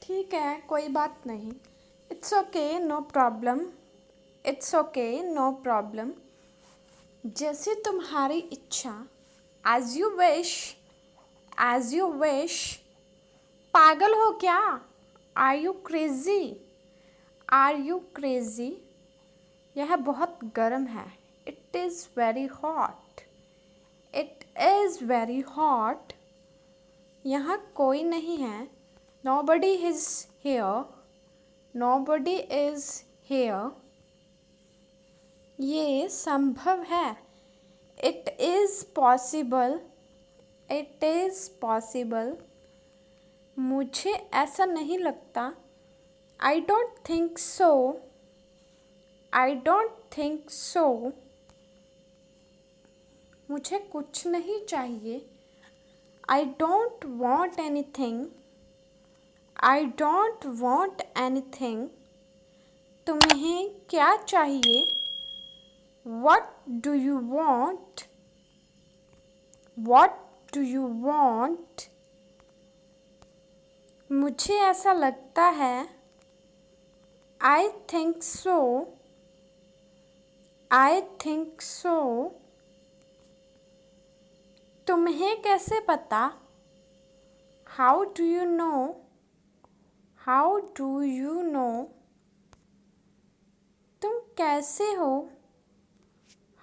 ठीक है, कोई बात नहीं। It's okay, no problem. It's okay, no problem. जैसे तुम्हारी इच्छा। As you wish. As you wish. पागल हो क्या? Are you crazy? Are you crazy? यह बहुत गर्म है। It is very hot. It is very hot. यहाँ कोई नहीं है। Nobody is here. Nobody is here. ये संभव है। It is possible. It is possible. मुझे ऐसा नहीं लगता। I don't think so. I don't think so. मुझे कुछ नहीं चाहिए। I don't want anything. I don't want anything. तुम्हें क्या चाहिए? What do you want? What do you want? मुझे ऐसा लगता है। I think so. I think so. तुम्हें कैसे पता? How do you know? How do you know? तुम कैसे हो?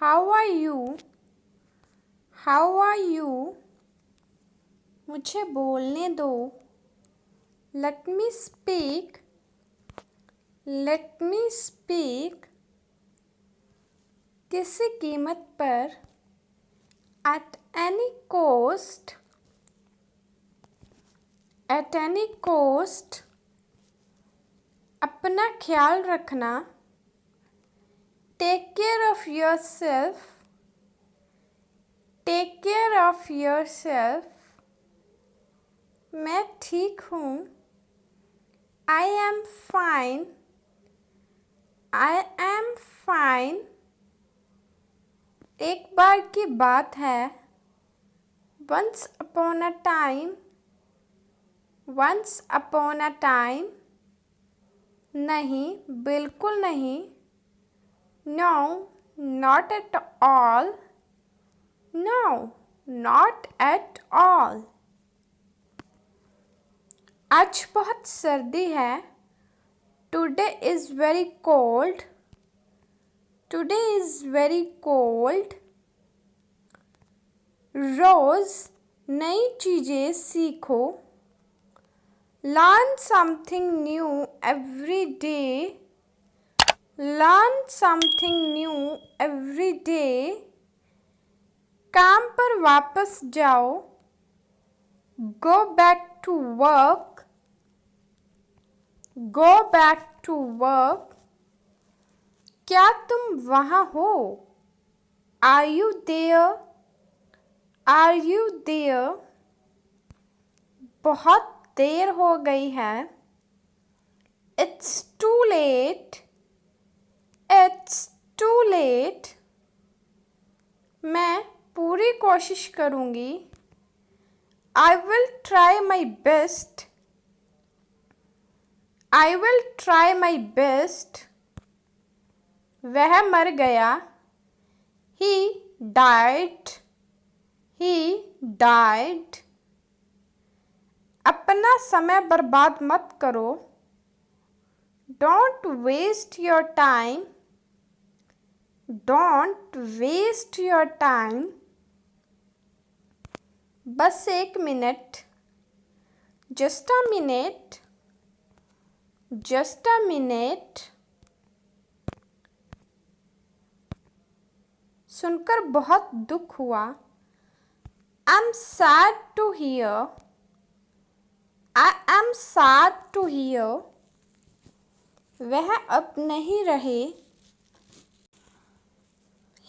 How are you? How are you? मुझे बोलने दो। Let me speak. Let me speak. किसी कीमत पर। At any cost. At any cost. अपना ख्याल रखना। Take care of yourself. Take care of yourself. मैं ठीक हूँ। I am fine. I am fine. एक बार की बात है। Once upon a time. Once upon a time. नहीं, बिल्कुल नहीं। No, not at all. No, not at all. आज बहुत सर्दी है। Today is very cold. Today is very cold. रोज नई चीज़ें सीखो। Learn something new every day. Learn something new every day. काम पर वापस जाओ। Go back to work. Go back to work. क्या तुम वहाँ हो? Are you there? Are you there? बहुत देर हो गई है। It's too late. It's too late. मैं पूरी कोशिश करूँगी। I will try my best. I will try my best. वह मर गया। He died. He died. अपना समय बर्बाद मत करो। Don't waste your time. Don't waste your time. बस एक minute. Just a minute. Just a minute. सुनकर बहुत दुख हुआ। I'm sad to hear. I am sad to hear. वह अब नहीं रहे।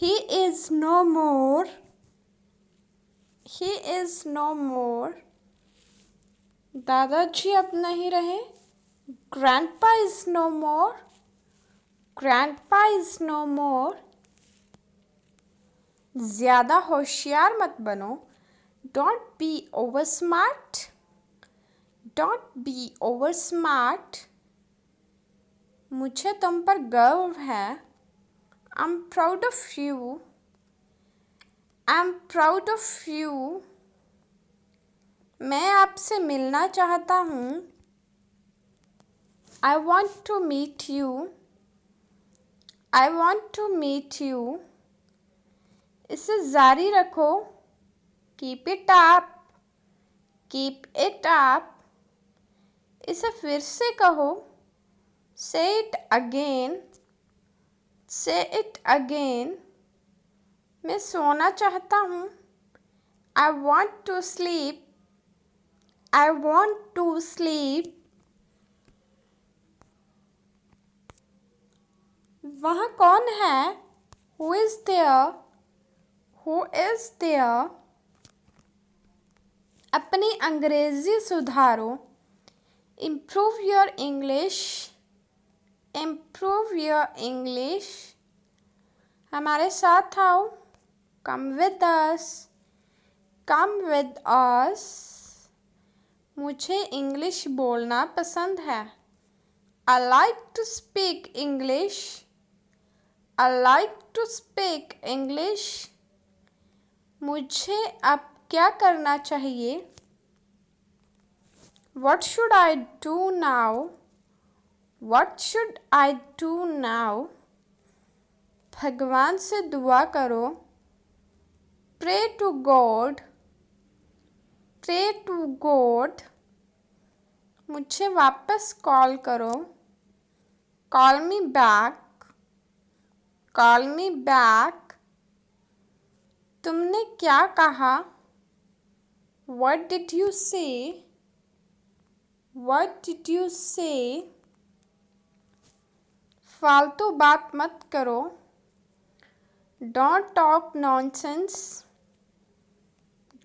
He is no more. He is no more. दादाजी अब नहीं रहे। Grandpa is no more. Grandpa is no more. ज़्यादा होशियार मत बनो। Don't be over smart. Don't be over smart, मुझे तुम पर गर्व है। I am proud of you, I am proud of you, मैं आपसे मिलना चाहता हूँ। I want to meet you, I want to meet you, इसे जारी रखो। Keep it up, keep it up, इसे फिर से कहो। Say it again, say it again, मैं सोना चाहता हूँ। I want to sleep, I want to sleep, वहाँ कौन है? Who is there, who is there, अपनी अंग्रेज़ी सुधारो। Improve your English, improve your English, हमारे साथ आओ। Come with us, come with us, मुझे इंग्लिश बोलना पसंद है। I like to speak English, I like to speak English, मुझे अब क्या करना चाहिए? What should I do now? What should I do now? भगवान से दुआ करो। Pray to God, pray to God, मुझे वापस कॉल करो। Call me back, call me back, तुमने क्या कहा? What did you say? What did you say? फालतू बात मत करो। Don't talk nonsense,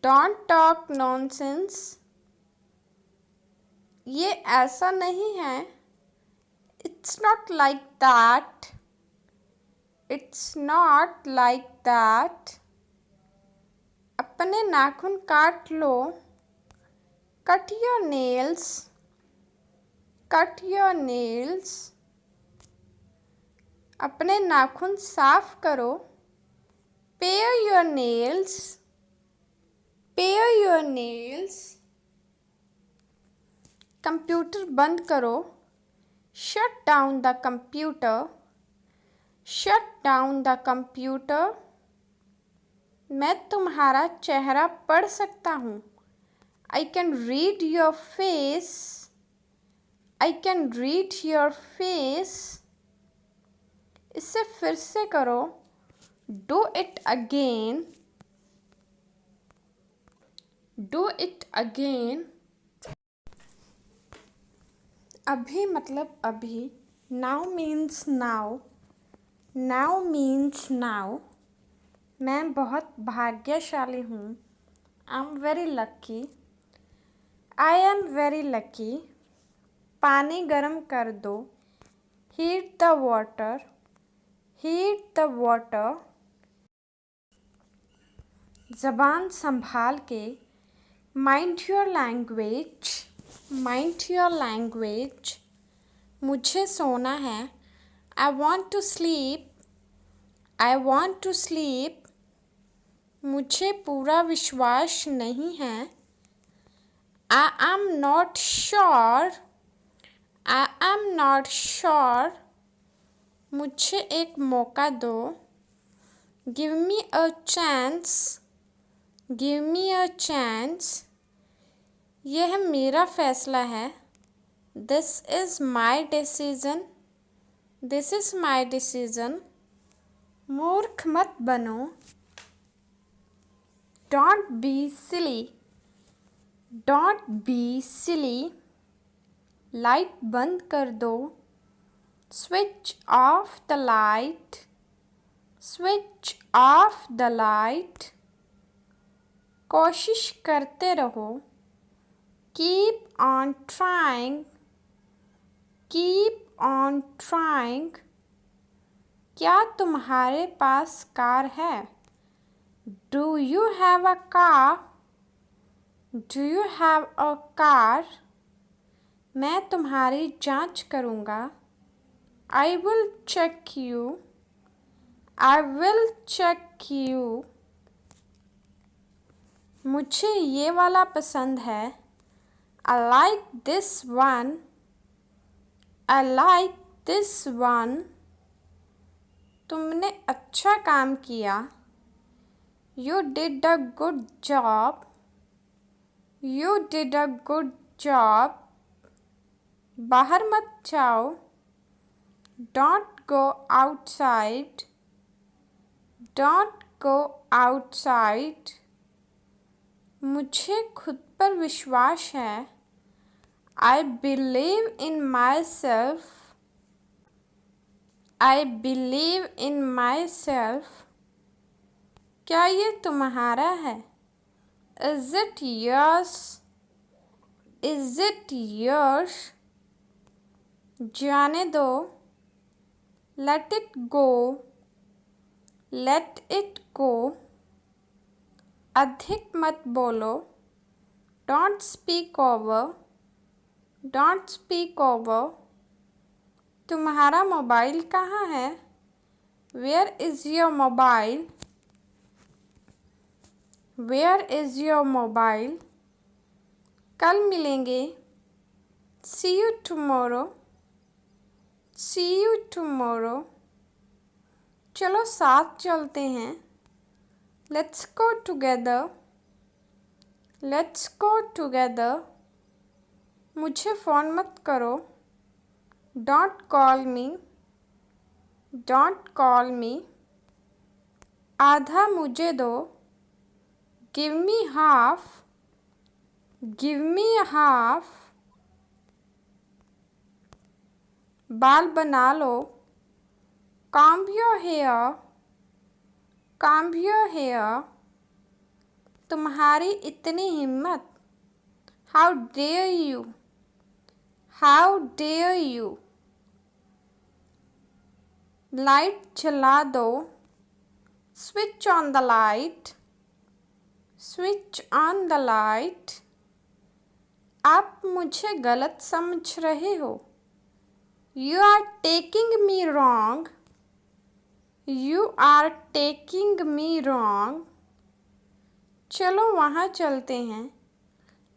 don't talk nonsense, ये ऐसा नहीं है। It's not like that, it's not like that, अपने नाखून काट लो। Cut your nails, cut your nails, अपने नाखून साफ करो। Pare your nails, pare your nails, computer बंद करो। Shut down the computer, shut down the computer, मैं तुम्हारा चेहरा पढ़ सकता हूँ। I can read your face, I can read your face, इसे फिर से करो। Do it again, do it again, अभी मतलब अभी। Now means now, now means now, मैं बहुत भाग्यशाली हूँ। I'm very lucky, I am very lucky, पानी गर्म कर दो। Heat the water, heat the water, ज़बान संभाल के। Mind your language, mind your language, मुझे सोना है। I want to sleep, I want to sleep, मुझे पूरा विश्वास नहीं है। I am not sure, I am not sure, मुझे एक मौका दो। Give me a chance, give me a chance, यह मेरा फैसला है। This is my decision, this is my decision, मूर्ख मत बनो। Don't be silly, don't be silly, light बंद कर दो। Switch off the light, switch off the light, कोशिश करते रहो। Keep on trying, keep on trying, क्या तुम्हारे पास कार है? Do you have a car, do you have a car, मैं तुम्हारी जांच करूँगा। I will check you. I will check you. मुझे ये वाला पसंद है। I like this one. I like this one. तुमने अच्छा काम किया। You did a good job. You did a good job. बाहर मत जाओ। Don't go outside. Don't go outside. मुझे खुद पर विश्वास है। I believe in myself. I believe in myself. क्या ये तुम्हारा है? Is it yours? Is it yours? जाने दो। Let it go. Let it go. अधिक मत बोलो। Don't speak over. Don't speak over. तुम्हारा मोबाइल कहाँ है? Where is your mobile? Where is your mobile? कल मिलेंगे। See you tomorrow. See you tomorrow. चलो साथ चलते हैं। Let's go together. Let's go together. मुझे फ़ोन मत करो। Don't call me. Don't call me. आधा मुझे दो। Give me half. Give me half. बाल बना लो। Comb your hair. Comb your hair. तुम्हारी इतनी हिम्मत। How dare you? How dare you? Light जला दो। Switch on the light. Switch on the light. आप मुझे गलत समझ रहे हो। You are taking me wrong. You are taking me wrong. चलो वहाँ चलते हैं।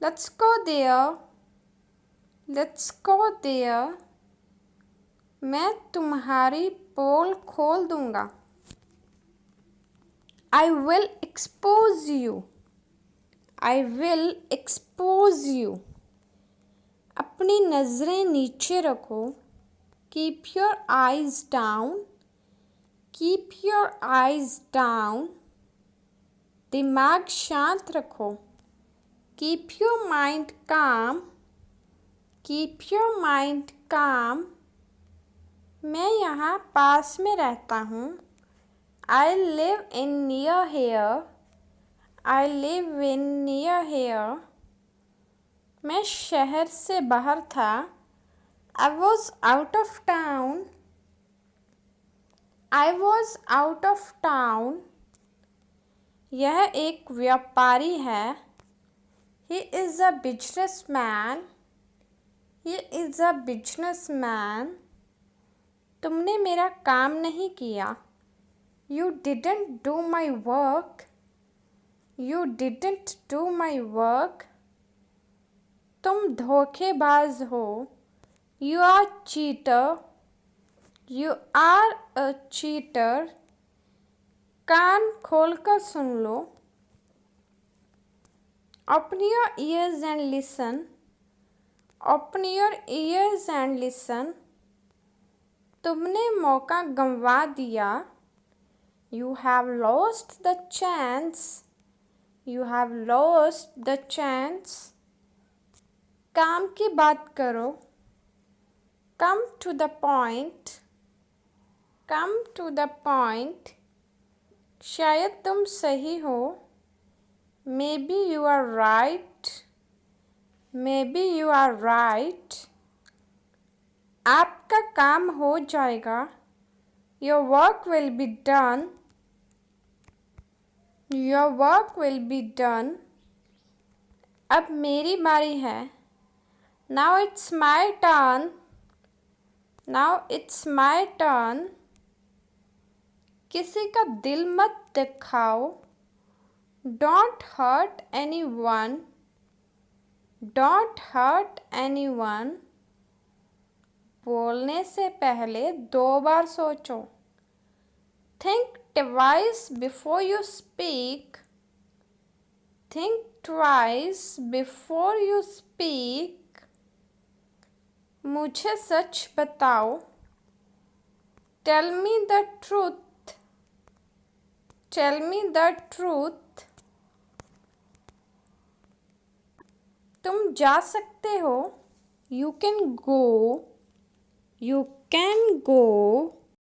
Let's go there. Let's go there. मैं तुम्हारी पोल खोल दूँगा। I will expose you. I will expose you. अपनी नज़रें नीचे रखो। Keep your eyes down. Keep your eyes down. दिमाग शांत रखो। Keep your mind calm. Keep your mind calm. मैं यहाँ पास में रहता हूँ। I live in near here. I live in near here. मैं शहर से बाहर था। I was out of town. I was out of town. यह एक व्यापारी है। He is a businessman. He is a businessman. तुमने मेरा काम नहीं किया। You didn't do my work. You didn't do my work. तुम धोखेबाज हो। You are cheater. You are a cheater. कान खोलकर सुन लो। Open your ears and listen. Open your ears and listen. तुमने मौका गंवा दिया। You have lost the chance. You have lost the chance. काम की बात करो। Come to the point. Come to the point. शायद तुम सही हो। Maybe you are right. Maybe you are right. आपका काम हो जाएगा। Your work will be done. Your work will be done. अब मेरी बारी है। Now it's my turn. Now it's my turn. किसी का दिल मत दिखाओ. Don't hurt anyone. Don't hurt anyone. बोलने से पहले 2 बार सोचो. Think twice before you speak. Think twice before you speak. मुझे सच बताओ. Tell me the truth. Tell me the truth. तुम जा सकते हो. You can go. You can go.